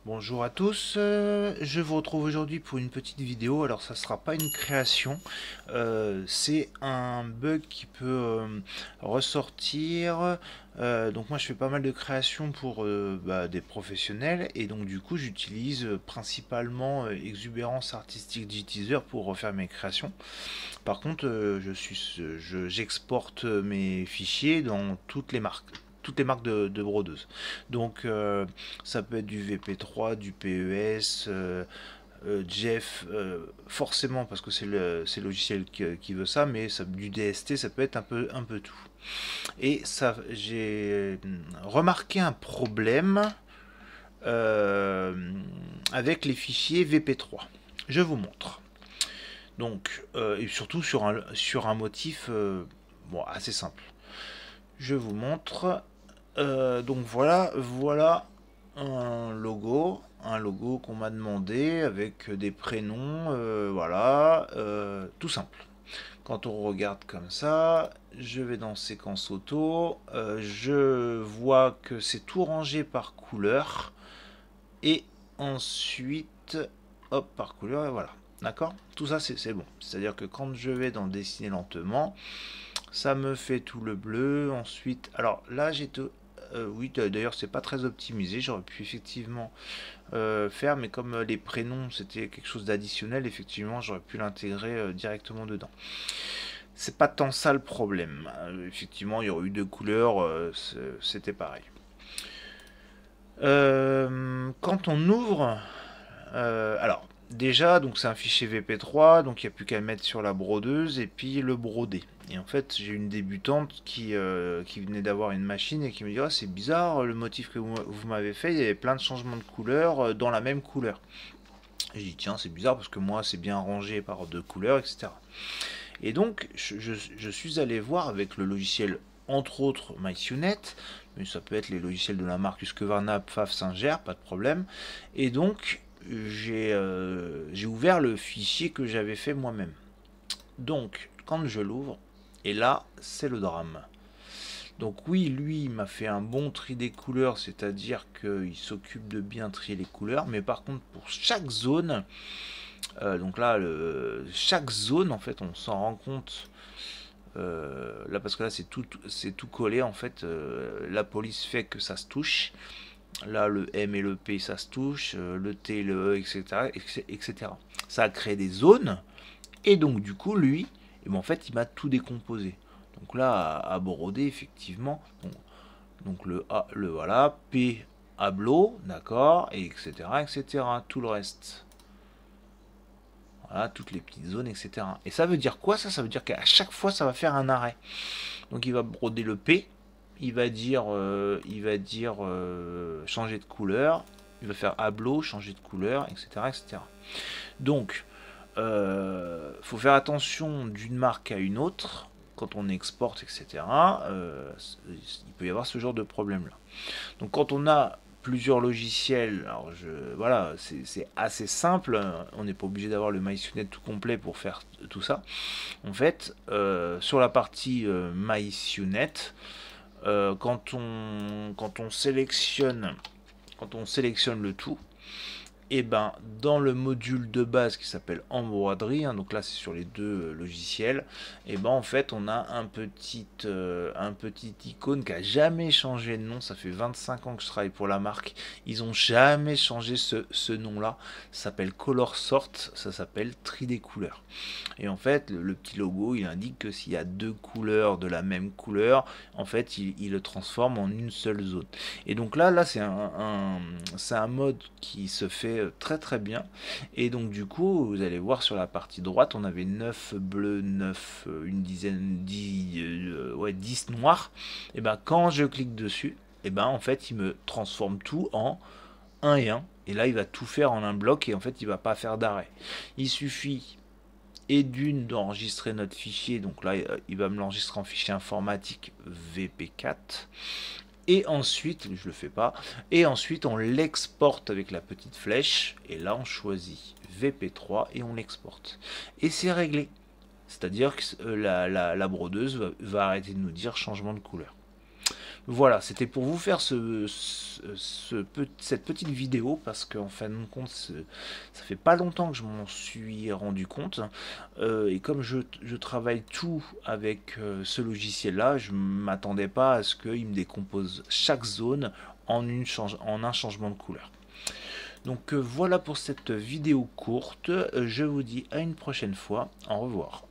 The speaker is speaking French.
Bonjour à tous, je vous retrouve aujourd'hui pour une petite vidéo. Alors ça sera pas une création, c'est un bug qui peut ressortir. Donc moi je fais pas mal de créations pour des professionnels et donc du coup j'utilise principalement Exubérance Artistic Digitizer pour refaire mes créations. Par contre j'exporte mes fichiers dans toutes les marques de brodeuses. Donc ça peut être du VP3, du PES, Jeff, forcément parce que c'est le logiciel qui veut ça, mais du DST, ça peut être un peu tout. Et ça, j'ai remarqué un problème euh, avec les fichiers VP3. Je vous montre. Donc, et surtout sur un motif assez simple. Je vous montre. Donc voilà un logo qu'on m'a demandé avec des prénoms, tout simple. Quand on regarde comme ça, je vais dans séquence auto, je vois que c'est tout rangé par couleur et ensuite, hop, par couleur et voilà. D'accord. Tout ça c'est bon. C'est-à-dire que quand je vais dans dessiner lentement, ça me fait tout le bleu. Ensuite, alors là j'ai tout. Oui, d'ailleurs, c'est pas très optimisé. J'aurais pu effectivement faire, mais comme les prénoms c'était quelque chose d'additionnel, effectivement, j'aurais pu l'intégrer directement dedans. C'est pas tant ça le problème. Effectivement, il y aurait eu deux couleurs, c'était pareil. Quand on ouvre, alors déjà, donc c'est un fichier VP3, donc il n'y a plus qu'à le mettre sur la brodeuse et puis le broder. Et en fait, j'ai une débutante qui venait d'avoir une machine et qui me dit: ah, c'est bizarre, le motif que vous m'avez fait, il y avait plein de changements de couleurs dans la même couleur. Et j'ai dit: tiens, c'est bizarre parce que moi, c'est bien rangé par deux couleurs, etc. Et donc, je suis allé voir avec le logiciel, entre autres, MySUNET, mais ça peut être les logiciels de la marque Husqvarna, Pfaff, Singer, pas de problème. Et donc, j'ai ouvert le fichier que j'avais fait moi-même. Donc, quand je l'ouvre, et là, c'est le drame. Donc oui, lui, il m'a fait un bon tri des couleurs, c'est-à-dire qu'il s'occupe de bien trier les couleurs, mais par contre, pour chaque zone, donc là, chaque zone, en fait, on s'en rend compte. Là, parce que là, c'est tout collé, en fait. La police fait que ça se touche. Là, le M et le P, ça se touche. Le T, le E, etc., etc. Ça a créé des zones. Et donc, du coup, lui, eh ben, en fait, il m'a tout décomposé. Donc là, à broder, effectivement. Bon, donc le A, le voilà. P, Ablo, d'accord, et etc., etc. Tout le reste. Voilà, toutes les petites zones, etc. Et ça veut dire quoi ça? Ça veut dire qu'à chaque fois, ça va faire un arrêt. Donc il va broder le P, il va dire changer de couleur, il va faire Ablo, changer de couleur, etc. etc. Donc, faut faire attention d'une marque à une autre quand on exporte, etc. Il peut y avoir ce genre de problème-là. Donc quand on a plusieurs logiciels, alors voilà, c'est assez simple, on n'est pas obligé d'avoir le MySUNET tout complet pour faire tout ça. En fait, sur la partie MySUNET, quand on sélectionne le tout, et ben dans le module de base qui s'appelle embroiderie, hein, donc là c'est sur les deux logiciels, et ben en fait on a un petit icône qui a jamais changé de nom. Ça fait 25 ans que je travaille pour la marque, ils ont jamais changé ce nom là. Ça s'appelle Color Sort, ça s'appelle tri des couleurs. Et en fait le petit logo il indique que s'il y a deux couleurs de la même couleur, en fait il le transforme en une seule zone. Et donc là c'est un mode qui se fait très très bien. Et donc du coup, vous allez voir sur la partie droite, on avait 9 bleus, 9, une dizaine, 10, ouais, 10 noirs. Et ben quand je clique dessus, et ben en fait, il me transforme tout en un et un. Et là, il va tout faire en un bloc et en fait, il va pas faire d'arrêt. Il suffit et d'une d'enregistrer notre fichier. Donc là, il va me l'enregistrer en fichier informatique VP4. Et ensuite, je le fais pas, et ensuite on l'exporte avec la petite flèche, et là on choisit VP3 et on l'exporte. Et c'est réglé. C'est-à-dire que la brodeuse va arrêter de nous dire changement de couleur. Voilà, c'était pour vous faire cette petite vidéo parce qu'en fin de compte, ça fait pas longtemps que je m'en suis rendu compte. Et comme je travaille tout avec ce logiciel-là, je m'attendais pas à ce qu'il me décompose chaque zone en un changement de couleur. Donc voilà pour cette vidéo courte. Je vous dis à une prochaine fois. Au revoir.